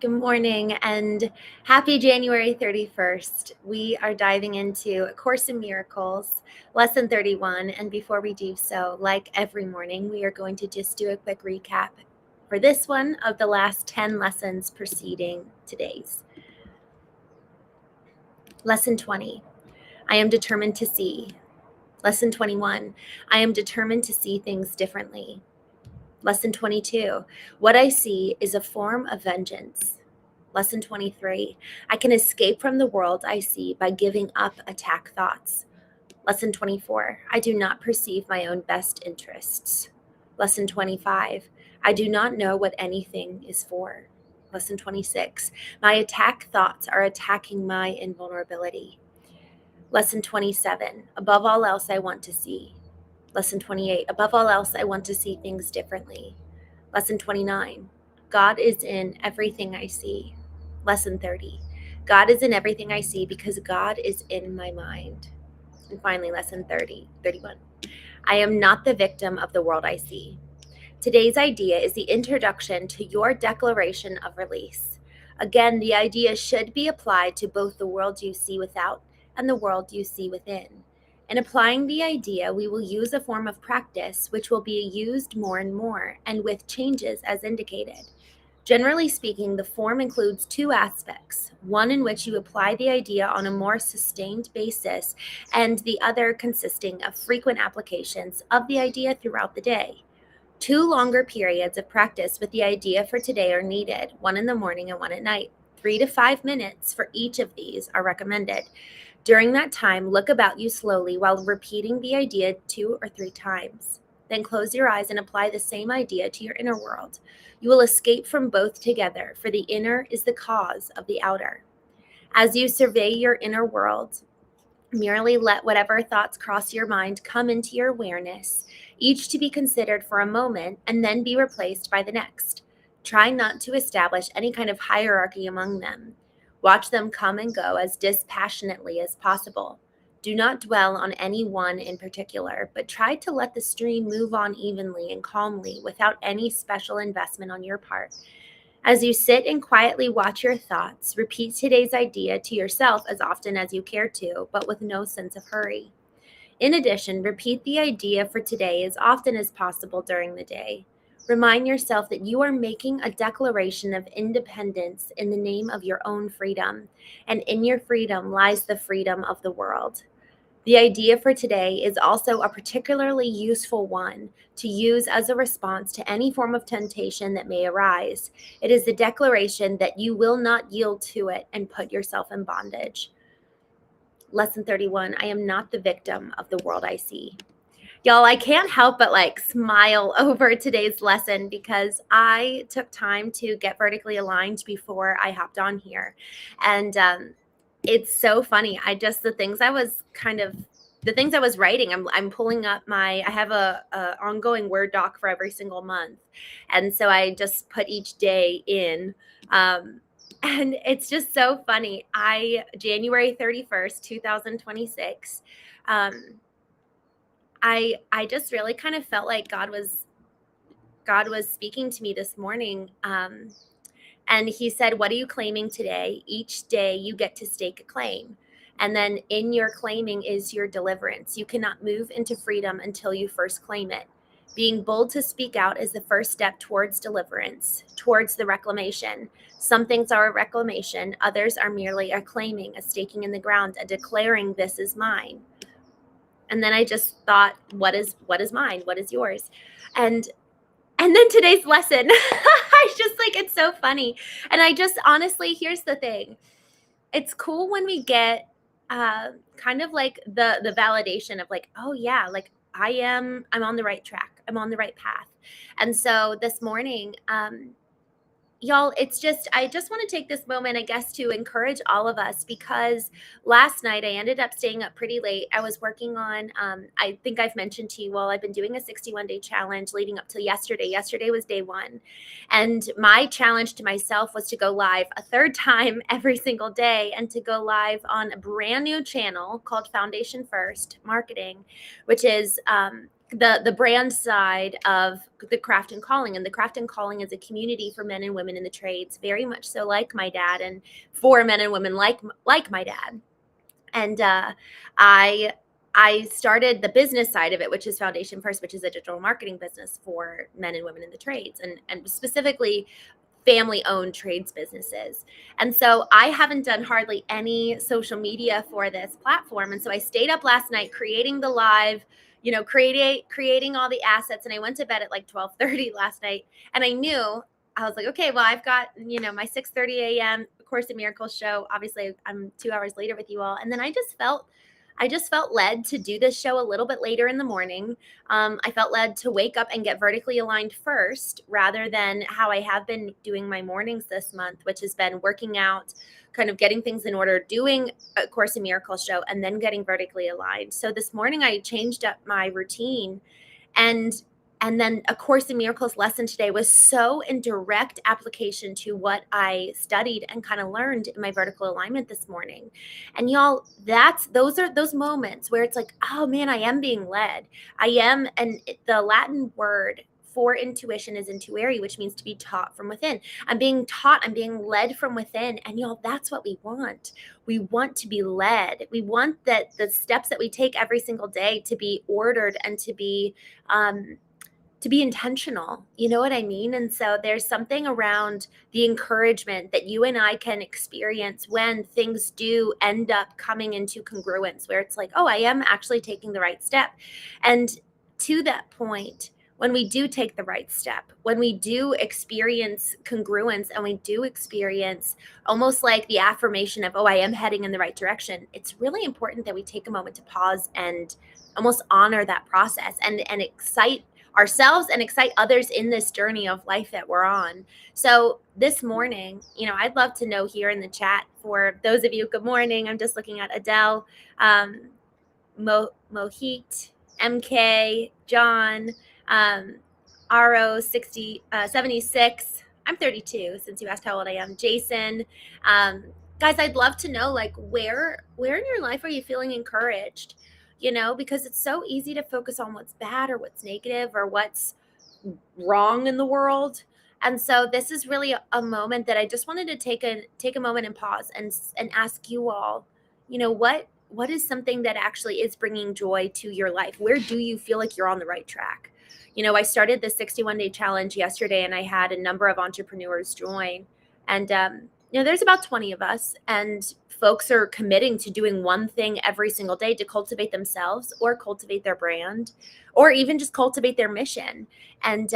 Good morning and happy January 31st. We are diving into A Course in Miracles, lesson 31. And before we do so, like every morning, we are going to just do a quick recap for this one of the last 10 lessons preceding today's. Lesson 20, I am determined to see. Lesson 21, I am determined to see things differently. Lesson 22, what I see is a form of vengeance. Lesson 23, I can escape from the world I see by giving up attack thoughts. Lesson 24, I do not perceive my own best interests. Lesson 25, I do not know what anything is for. Lesson 26, my attack thoughts are attacking my invulnerability. Lesson 27, above all else I want to see. Lesson 28, above all else I want to see things differently. Lesson 29, God is in everything I see. Lesson 30, God is in everything I see because God is in my mind. And finally, lesson 31, I am not the victim of the world I see. Today's idea is the introduction to your declaration of release. Again, the idea should be applied to both the world you see without and the world you see within. In applying the idea, we will use a form of practice which will be used more and more, and with changes as indicated. Generally speaking, the form includes two aspects, one in which you apply the idea on a more sustained basis, and the other consisting of frequent applications of the idea throughout the day. 2 longer periods of practice with the idea for today are needed, one in the morning and one at night. 3 to 5 minutes for each of these are recommended. During that time, look about you slowly while repeating the idea 2 or 3 times. Then close your eyes and apply the same idea to your inner world. You will escape from both together, for the inner is the cause of the outer. As you survey your inner world, merely let whatever thoughts cross your mind come into your awareness, each to be considered for a moment and then be replaced by the next. Try not to establish any kind of hierarchy among them. Watch them come and go as dispassionately as possible. Do not dwell on any one in particular, but try to let the stream move on evenly and calmly without any special investment on your part. As you sit and quietly watch your thoughts, repeat today's idea to yourself as often as you care to, but with no sense of hurry. In addition, repeat the idea for today as often as possible during the day. Remind yourself that you are making a declaration of independence in the name of your own freedom, and in your freedom lies the freedom of the world. The idea for today is also a particularly useful one to use as a response to any form of temptation that may arise. It is the declaration that you will not yield to it and put yourself in bondage. Lesson 31, I am not the victim of the world I see. Y'all, I can't help but smile over today's lesson because I took time to get vertically aligned before I hopped on here. And it's so funny. The things I was writing, I'm pulling up I have a ongoing Word doc for every single month. And so I just put each day in. And it's just so funny. January 31st, 2026, I just really kind of felt like God was speaking to me this morning. And he said, what are you claiming today? Each day you get to stake a claim. And then in your claiming is your deliverance. You cannot move into freedom until you first claim it. Being bold to speak out is the first step towards deliverance, towards the reclamation. Some things are a reclamation. Others are merely a claiming, a staking in the ground, a declaring this is mine. And then I just thought, what is mine? What is yours? And then today's lesson, I just it's so funny. And I just honestly, here's the thing. It's cool when we get kind of the validation of oh yeah, I'm on the right track. I'm on the right path. And so this morning, y'all, I just want to take this moment, I guess, to encourage all of us, because last night I ended up staying up pretty late. I was working on, I think I've mentioned to you, I've been doing a 61-day challenge leading up to yesterday. Yesterday was day 1. And my challenge to myself was to go live a 3rd time every single day, and to go live on a brand new channel called Foundation First Marketing, which is the brand side of the Craft and Calling. And the Craft and Calling is a community for men and women in the trades, very much so like my dad, and for men and women like my dad. And I started the business side of it, which is Foundation First, which is a digital marketing business for men and women in the trades, and specifically family-owned trades businesses. And so I haven't done hardly any social media for this platform. And so I stayed up last night creating the live, creating all the assets. And I went to bed at like 12:30 last night. And I knew, I was like, okay, well, I've got, my 6:30 a.m. Course in Miracles show. Obviously, I'm 2 hours later with you all. And then I just felt led to do this show a little bit later in the morning. I felt led to wake up and get vertically aligned first, rather than how I have been doing my mornings this month, which has been working out, kind of getting things in order, doing a Course in Miracles show, and then getting vertically aligned. So this morning I changed up my routine, and then A Course in Miracles lesson today was so in direct application to what I studied and kind of learned in my vertical alignment this morning. And y'all, those are those moments where it's like, oh man, I am being led. I am, and the Latin word for intuition is intuere, which means to be taught from within. I'm being taught, I'm being led from within. And y'all, that's what we want. We want to be led. We want that the steps that we take every single day to be ordered and to be intentional. You know what I mean? And so there's something around the encouragement that you and I can experience when things do end up coming into congruence, where it's like, oh, I am actually taking the right step. And to that point, when we do take the right step, when we do experience congruence, and we do experience almost like the affirmation of, oh, I am heading in the right direction, it's really important that we take a moment to pause and almost honor that process and excite ourselves and excite others in this journey of life that we're on. So this morning, I'd love to know here in the chat, for those of you, good morning. I'm just looking at Adele, Mohit, MK, John, RO 76. I'm 32, since you asked how old I am. Jason, guys, I'd love to know, like, where in your life are you feeling encouraged? Because it's so easy to focus on what's bad or what's negative or what's wrong in the world. And so this is really a moment that I just wanted to take a moment and pause and ask you all, what is something that actually is bringing joy to your life? Where do you feel like you're on the right track? I started the 61-day challenge yesterday, and I had a number of entrepreneurs join. And, there's about 20 of us, and folks are committing to doing one thing every single day to cultivate themselves, or cultivate their brand, or even just cultivate their mission. And,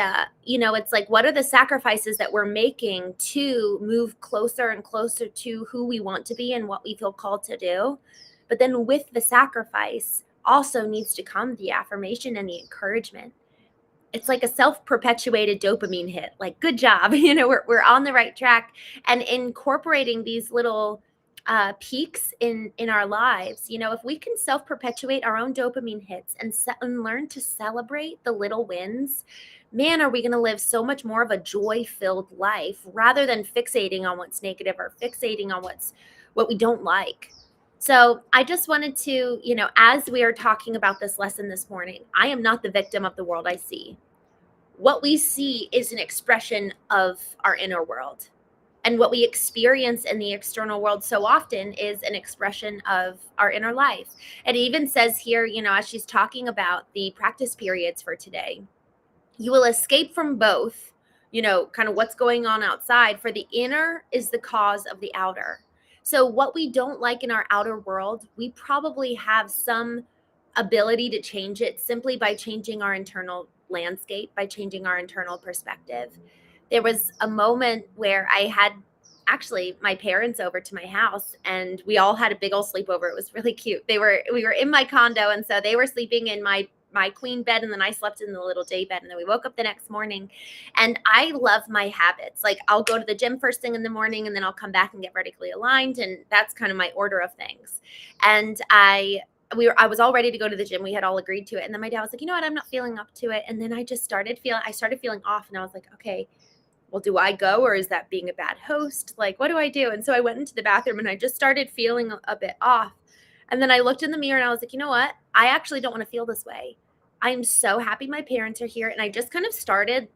it's like, what are the sacrifices that we're making to move closer and closer to who we want to be and what we feel called to do? But then with the sacrifice also needs to come the affirmation and the encouragement. It's like a self-perpetuated dopamine hit. Like, good job. We're on the right track. And incorporating these little peaks in our lives, if we can self-perpetuate our own dopamine hits and learn to celebrate the little wins, man, are we going to live so much more of a joy-filled life, rather than fixating on what's negative or fixating on what we don't like. So I just wanted to, as we are talking about this lesson this morning, I am not the victim of the world I see. What we see is an expression of our inner world. And what we experience in the external world so often is an expression of our inner life. It even says here, as she's talking about the practice periods for today, you will escape from both, kind of what's going on outside, for the inner is the cause of the outer. So what we don't like in our outer world, we probably have some ability to change it simply by changing our internal landscape, by changing our internal perspective. There was a moment where I had actually my parents over to my house, and we all had a big old sleepover. It was really cute. We were in my condo, and so they were sleeping in my queen bed, and then I slept in the little day bed. And then we woke up the next morning, and I love my habits. Like, I'll go to the gym first thing in the morning, and then I'll come back and get vertically aligned. And that's kind of my order of things. And I was all ready to go to the gym. We had all agreed to it. And then my dad was like, you know what? I'm not feeling up to it. And then I started feeling off, and I was like, okay, well, do I go, or is that being a bad host? Like, what do I do? And so I went into the bathroom, and I just started feeling a bit off. And then I looked in the mirror, and I was like, you know what? I actually don't want to feel this way. I'm so happy my parents are here. And I just kind of started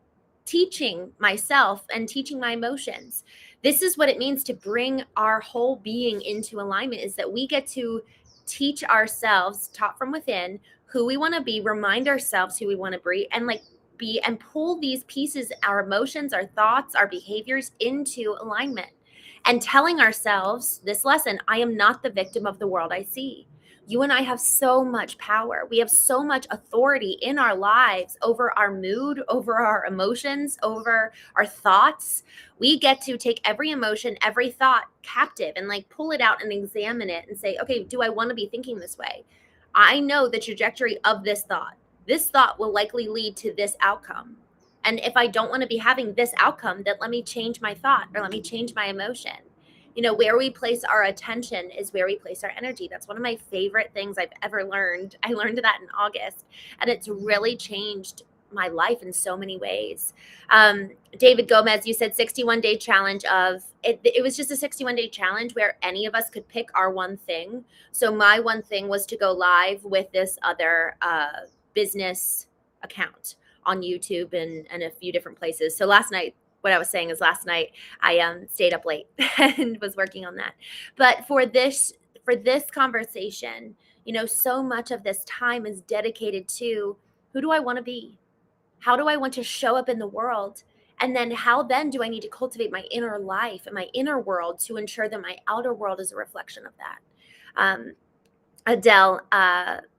teaching myself and teaching my emotions. This is what it means to bring our whole being into alignment, is that we get to teach ourselves, taught from within, who we want to be, remind ourselves who we want to be, and be and pull these pieces, our emotions, our thoughts, our behaviors into alignment. And telling ourselves this lesson: I am not the victim of the world I see. You and I have so much power. We have so much authority in our lives over our mood, over our emotions, over our thoughts. We get to take every emotion, every thought captive and pull it out and examine it and say, okay, do I want to be thinking this way? I know the trajectory of this thought. This thought will likely lead to this outcome. And if I don't want to be having this outcome, then let me change my thought or let me change my emotion. Where we place our attention is where we place our energy. That's one of my favorite things I've ever learned. I learned that in August, and it's really changed my life in so many ways. David Gomez, you said 61-day challenge of it. It was just a 61-day challenge where any of us could pick our one thing. So my one thing was to go live with this other business account on YouTube and a few different places. So last night, what I was saying is last night I stayed up late and was working on that. But for this conversation, so much of this time is dedicated to who do I want to be? How do I want to show up in the world? And then how then do I need to cultivate my inner life and my inner world to ensure that my outer world is a reflection of that? Adele,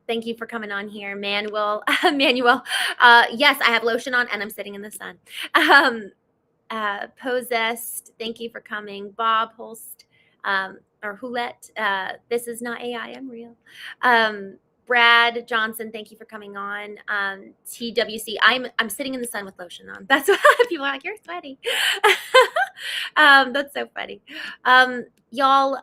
thank you for coming on here. Manuel, yes, I have lotion on and I'm sitting in the sun. Possessed, thank you for coming. Bob Holst, or Hulette, this is not AI, I'm real. Brad Johnson, thank you for coming on. TWC, I'm sitting in the sun with lotion on. That's what people are like, you're sweaty. That's so funny. Y'all,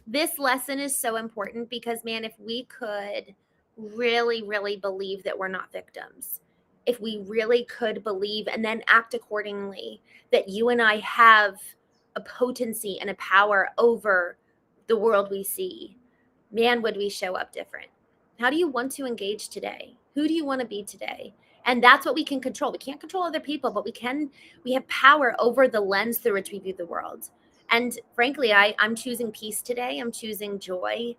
this lesson is so important because, man, if we could really, really believe that we're not victims, if we really could believe and then act accordingly, that you and I have a potency and a power over the world we see, man, would we show up different. How do you want to engage today? Who do you want to be today? And that's what we can control. We can't control other people, but we have power over the lens through which we view the world. And frankly, I'm choosing peace today. I'm choosing joy.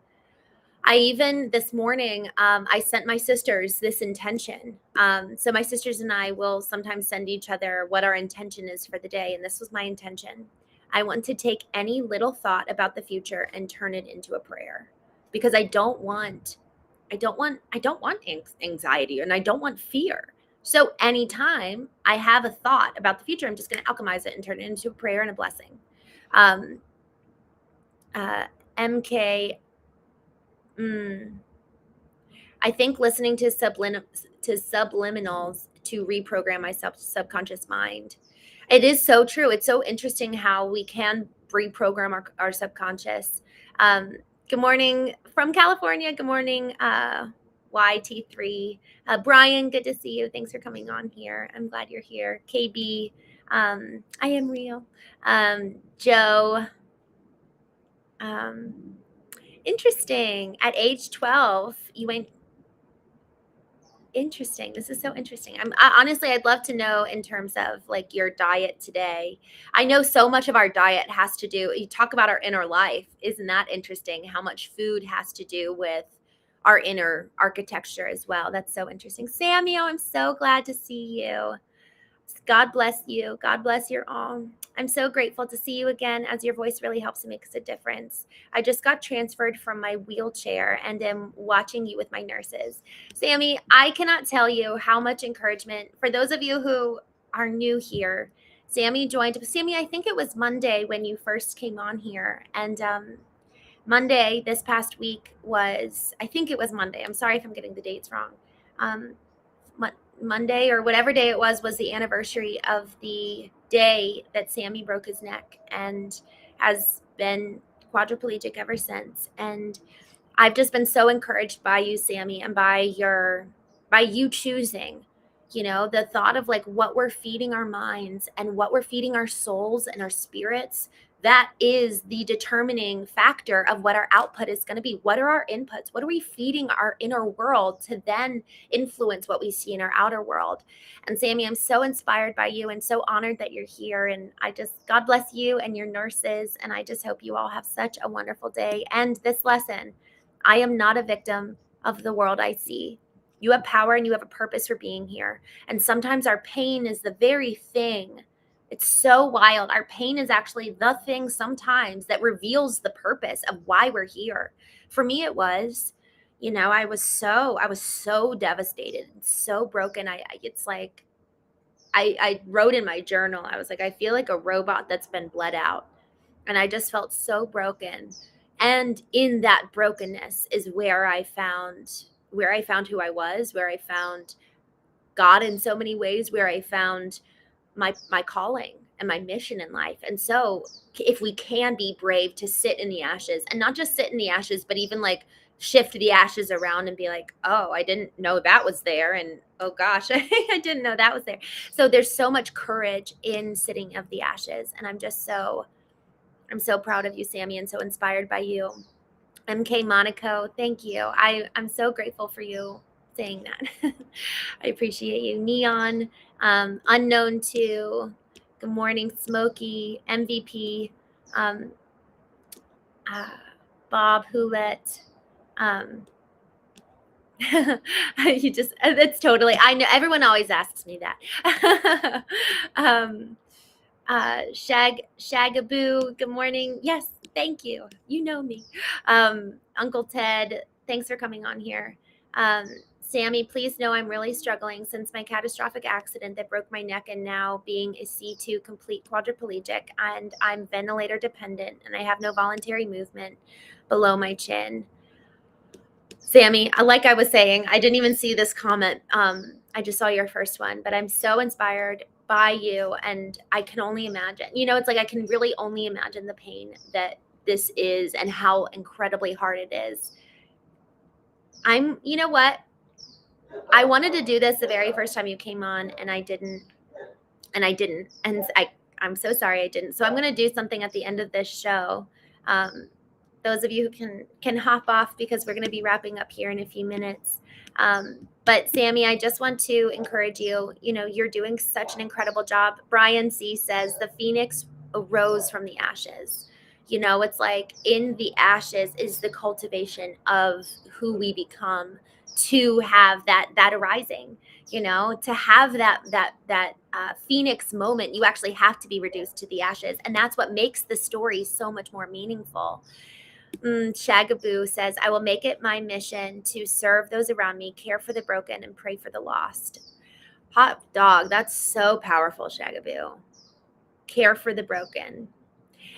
I even this morning, I sent my sisters this intention. So my sisters and I will sometimes send each other what our intention is for the day. And this was my intention. I want to take any little thought about the future and turn it into a prayer, because I don't want anxiety and I don't want fear. So anytime I have a thought about the future, I'm just going to alchemize it and turn it into a prayer and a blessing. MK, I think listening to subliminals to reprogram my subconscious mind. It is so true. It's so interesting how we can reprogram our subconscious. Good morning from California. Good morning, YT3. Brian, good to see you. Thanks for coming on here. I'm glad you're here. KB, I am real. Joe, interesting. At age 12, you went. Interesting. This is so interesting. Honestly, I'd love to know in terms of your diet today. I know so much of our diet has to do, you talk about our inner life. Isn't that interesting? How much food has to do with our inner architecture as well. That's so interesting. Samuel, I'm so glad to see you. God bless you. God bless your all. I'm so grateful to see you again, as your voice really helps and makes a difference. I just got transferred from my wheelchair and am watching you with my nurses. Sammy, I cannot tell you how much encouragement for those of you who are new here. Sammy joined. Sammy, I think it was Monday when you first came on here. And Monday this past week I think it was Monday. I'm sorry if I'm getting the dates wrong. Monday or whatever day it was the anniversary of the day that Sammy broke his neck and has been quadriplegic ever since. And I've just been so encouraged by you, Sammy, and by you choosing, the thought of what we're feeding our minds and what we're feeding our souls and our spirits that is the determining factor of what our output is going to be. What are our inputs? What are we feeding our inner world to then influence what we see in our outer world? And Sammy, I'm so inspired by you and so honored that you're here. And God bless you and your nurses. And I just hope you all have such a wonderful day. And this lesson, I am not a victim of the world I see. You have power and you have a purpose for being here. And sometimes our pain is the very thing. It's so wild. Our pain is actually the thing sometimes that reveals the purpose of why we're here. For me, it was, I was so devastated and so broken. It's like, I wrote in my journal, I was like, I feel like a robot that's been bled out. And I just felt so broken. And in that brokenness is where I found who I was, where I found God in so many ways, where I found my calling and my mission in life. And so if we can be brave to sit in the ashes, and not just sit in the ashes, but even like shift the ashes around and be like, oh, I didn't know that was there. And oh gosh, I didn't know that was there. So there's so much courage in sitting of the ashes. And I'm so proud of you, Sammy, and so inspired by you. MK Monaco, thank you. I'm so grateful for you saying that. I appreciate you. Neon, unknown to, good morning, Smokey, MVP, um, Bob Houlet. It's totally, I know everyone always asks me that. Shagaboo, good morning. Yes, thank you. You know me. Uncle Ted, thanks for coming on here. Sammy, please know I'm really struggling since my catastrophic accident that broke my neck, and now being a C2 complete quadriplegic, and I'm ventilator dependent and I have no voluntary movement below my chin. Sammy, like I was saying, I didn't even see this comment. I just saw your first one, but I'm so inspired by you, and I can only imagine. It's like I can really only imagine the pain that this is and how incredibly hard it is. You know what? I wanted to do this the very first time you came on, and I didn't. And I'm so sorry I didn't. So I'm going to do something at the end of this show. Those of you who can hop off, because we're going to be wrapping up here in a few minutes. But Sammy, I just want to encourage you. You're doing such an incredible job. Brian C says the phoenix arose from the ashes. It's like in the ashes is the cultivation of who we become to have that arising. To have that phoenix moment, you actually have to be reduced to the ashes, and that's what makes the story so much more meaningful. Shagaboo says, I will make it my mission to serve those around me, care for the broken, and pray for the lost. Hot dog, that's so powerful, Shagaboo. Care for the broken.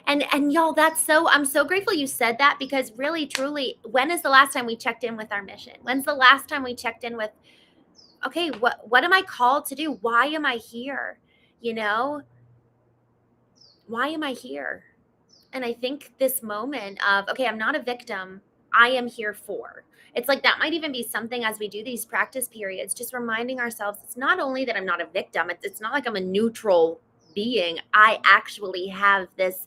And y'all, I'm so grateful you said that, because really, truly, when is the last time we checked in with our mission? When's the last time we checked in with, okay, what am I called to do? Why am I here? Why am I here? And I think this moment of, okay, I'm not a victim, I am here for. It's like that might even be something as we do these practice periods, just reminding ourselves, it's not only that I'm not a victim, it's not like I'm a neutral being. I actually have this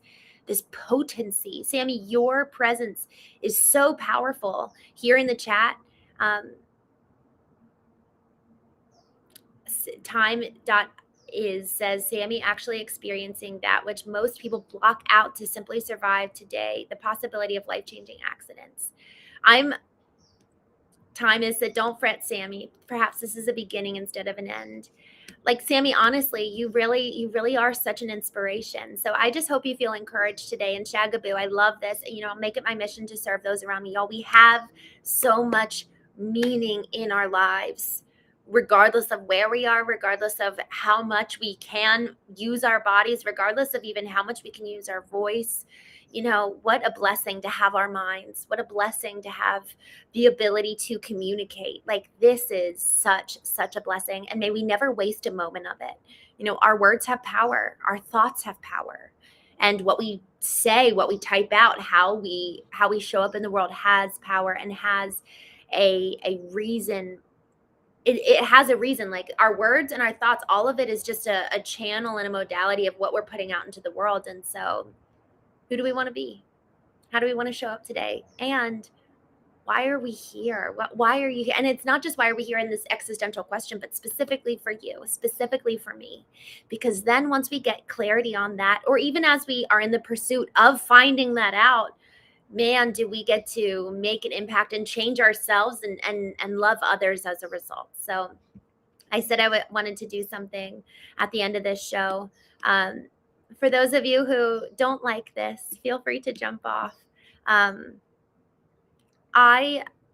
potency. Sammy, your presence is so powerful here in the chat. Time.is says, Sammy actually experiencing that which most people block out to simply survive today, the possibility of life-changing accidents. Time is said, don't fret, Sammy. Perhaps this is a beginning instead of an end. Like, Sammy, honestly, you really are such an inspiration. So I just hope you feel encouraged today. And Shagaboo, I love this. I'll make it my mission to serve those around me. Y'all, we have so much meaning in our lives, regardless of where we are, regardless of how much we can use our bodies, regardless of even how much we can use our voice. What a blessing to have our minds. What a blessing to have the ability to communicate. Like, this is such a blessing. And may we never waste a moment of it. Our words have power. Our thoughts have power. And what we say, what we type out, how we show up in the world has power and has a reason. It has a reason. Like, our words and our thoughts, all of it is just a channel and a modality of what we're putting out into the world. And so Who do we want to be? How do we want to show up today? And why are we here? Why are you here? And it's not just why are we here in this existential question, but specifically for you, specifically for me. Because then once we get clarity on that, or even as we are in the pursuit of finding that out, man, do we get to make an impact and change ourselves and love others as a result. So I said I wanted to do something at the end of this show. For those of you who don't like this, feel free to jump off.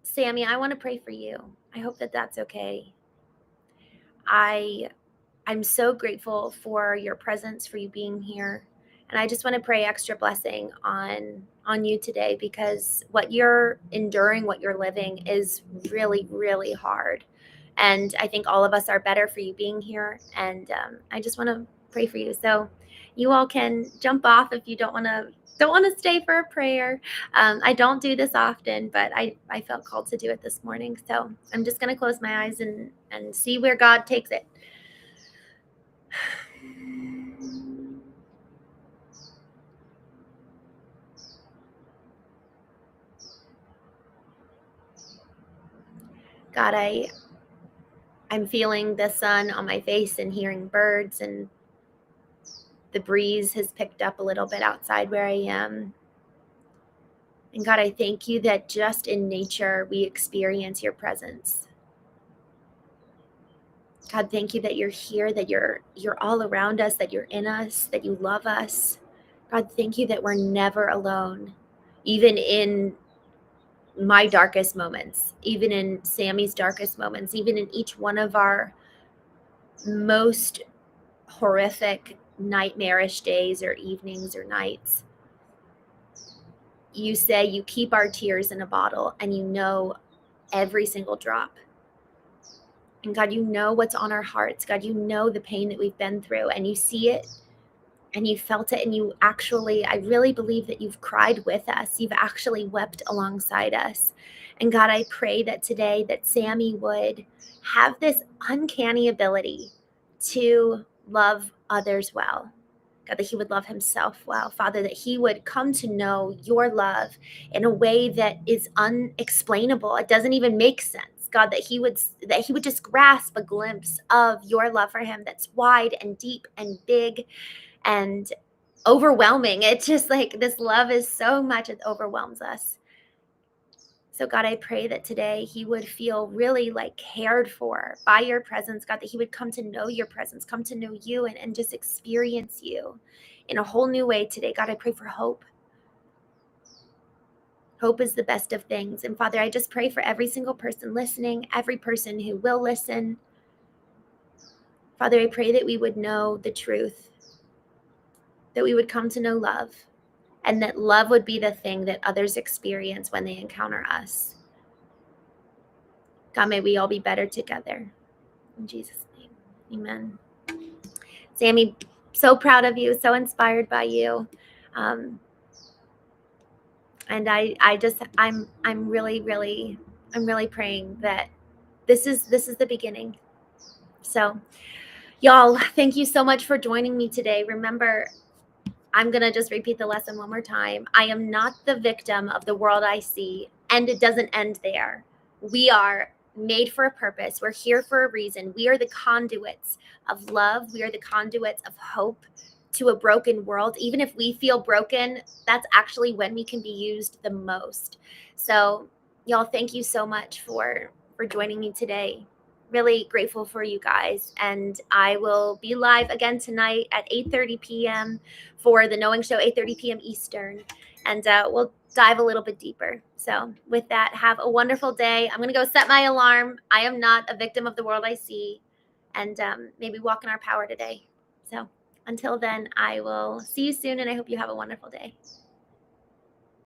Sammy, I want to pray for you. I hope that that's okay. I'm so grateful for your presence, for you being here. And I just want to pray extra blessing on you today, because what you're enduring, what you're living is really, really hard. And I think all of us are better for you being here. And I just want to pray for you. So you all can jump off if you don't want to stay for a prayer. I don't do this often, but I felt called to do it this morning. So I'm just going to close my eyes and see where God takes it. God, I'm feeling the sun on my face and hearing birds, and the breeze has picked up a little bit outside where I am. And God, I thank you that just in nature we experience your presence. God, thank you that you're here, that you're all around us, that you're in us, that you love us. God, thank you that we're never alone, even in my darkest moments, even in Sammy's darkest moments, even in each one of our most horrific, nightmarish days or evenings or nights. You say you keep our tears in a bottle, and you know every single drop. And God, you know what's on our hearts. God, you know the pain that we've been through, and you see it and you felt it. And you actually, I really believe that you've cried with us. You've actually wept alongside us. And God, I pray that today that Sammy would have this uncanny ability to love others well. God, that he would love himself well. Father, that he would come to know your love in a way that is unexplainable. It doesn't even make sense. God, that he would just grasp a glimpse of your love for him that's wide and deep and big and overwhelming. It's just like this love is so much, it overwhelms us. So God, I pray that today he would feel really like cared for by your presence, God, that he would come to know your presence, come to know you, and just experience you in a whole new way today. God, I pray for hope. Hope is the best of things. And Father, I just pray for every single person listening, every person who will listen. Father, I pray that we would know the truth, that we would come to know love, and that love would be the thing that others experience when they encounter us. God, may we all be better together. In Jesus' name, amen. Sammy, so proud of you, so inspired by you. And I'm really praying that this is the beginning. So y'all, thank you so much for joining me today. Remember, I'm going to just repeat the lesson one more time. I am not the victim of the world I see, and it doesn't end there. We are made for a purpose. We're here for a reason. We are the conduits of love. We are the conduits of hope to a broken world. Even if we feel broken, that's actually when we can be used the most. So y'all, thank you so much for joining me today. Really grateful for you guys. And I will be live again tonight at 8:30 p.m. for the Knowing Show, 8:30 p.m. Eastern. And we'll dive a little bit deeper. So with that, have a wonderful day. I'm going to go set my alarm. I am not a victim of the world I see. And maybe walk in our power today. So until then, I will see you soon, and I hope you have a wonderful day.